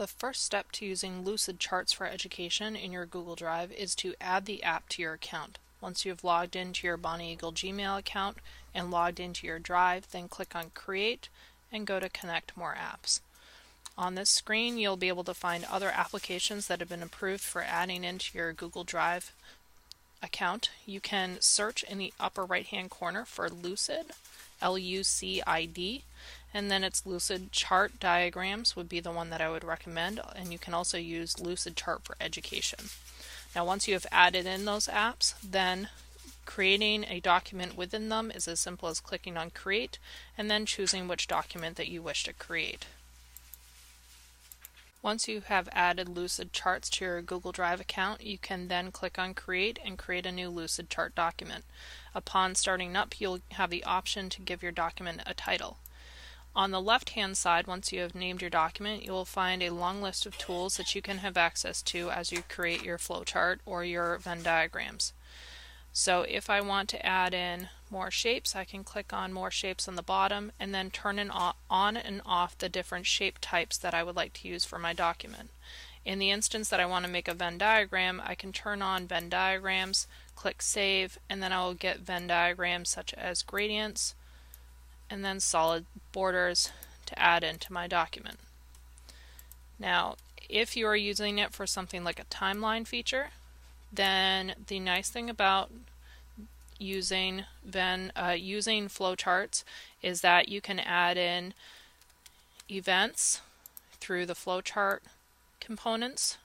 The first step to using Lucidcharts for Education in your Google Drive is to add the app to your account. Once you have logged into your Bonnie Eagle Gmail account and logged into your Drive, then click on Create and go to Connect More Apps. On this screen, you'll be able to find other applications that have been approved for adding into your Google Drive account. You can search in the upper right hand corner for Lucid, Lucid, and then it's Lucidchart Diagrams would be the one that I would recommend, and you can also use Lucidchart for Education. Now once you have added in those apps, then creating a document within them is as simple as clicking on Create and then choosing which document that you wish to create. Once you have added Lucidcharts to your Google Drive account, you can then click on Create and create a new Lucidchart document. Upon starting up, you'll have the option to give your document a title. On the left-hand side, once you have named your document, you will find a long list of tools that you can have access to as you create your flowchart or your Venn diagrams. So if I want to add in more shapes, I can click on more shapes on the bottom and then turn on and off the different shape types that I would like to use for my document. In the instance that I want to make a Venn diagram, I can turn on Venn diagrams, click Save, and then I will get Venn diagrams such as gradients and then solid borders to add into my document. Now, if you are using it for something like a timeline feature, then the nice thing about using flowcharts is that you can add in events through the flowchart components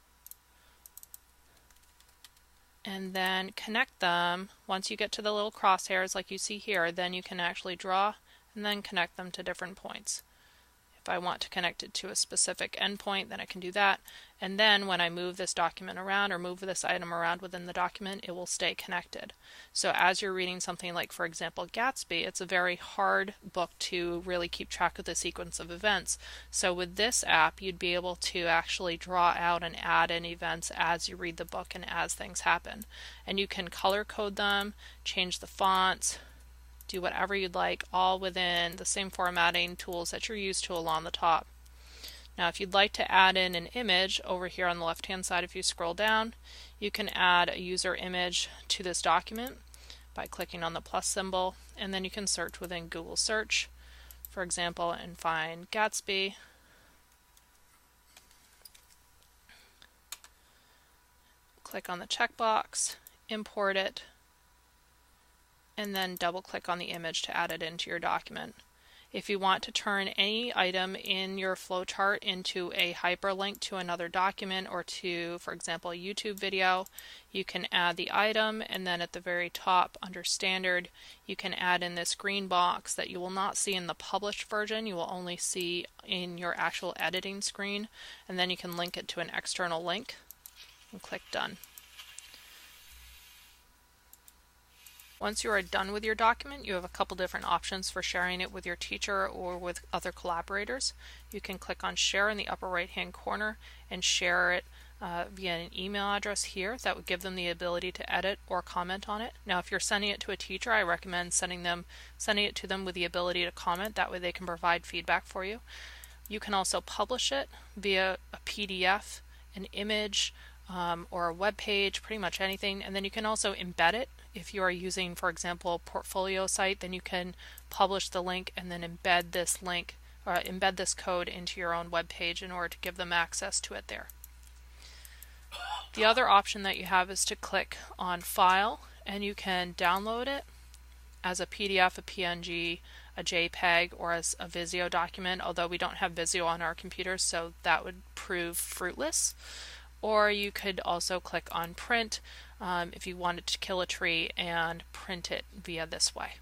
and then connect them. Once you get to the little crosshairs like you see here, then you can actually draw and then connect them to different points. If I want to connect it to a specific endpoint, then I can do that, and then when I move this document around or move this item around within the document, it will stay connected. So as you're reading something like, for example, Gatsby, it's a very hard book to really keep track of the sequence of events. So with this app, you'd be able to actually draw out and add in events as you read the book and as things happen. And you can color code them, change the fonts, do whatever you'd like, all within the same formatting tools that you're used to along the top. Now if you'd like to add in an image, over here on the left hand side if you scroll down, you can add a user image to this document by clicking on the plus symbol, and then you can search within Google Search, for example, and find Gatsby. Click on the checkbox, import it, and then double click on the image to add it into your document. If you want to turn any item in your flowchart into a hyperlink to another document or to, for example, a YouTube video, you can add the item, and then at the very top under Standard you can add in this green box that you will not see in the published version, you will only see in your actual editing screen, and then you can link it to an external link and click Done. Once you are done with your document, you have a couple different options for sharing it with your teacher or with other collaborators. You can click on Share in the upper right hand corner and share it via an email address here that would give them the ability to edit or comment on it. Now if you're sending it to a teacher, I recommend sending it to them with the ability to comment. That way they can provide feedback for you. You can also publish it via a PDF, an image, or a web page, pretty much anything, and then you can also embed it. If you are using, for example, a portfolio site, then you can publish the link and then embed this link or embed this code into your own web page in order to give them access to it there. The other option that you have is to click on File, and you can download it as a PDF, a PNG, a JPEG, or as a Visio document, although we don't have Visio on our computers, so that would prove fruitless. Or you could also click on Print if you wanted to kill a tree and print it via this way.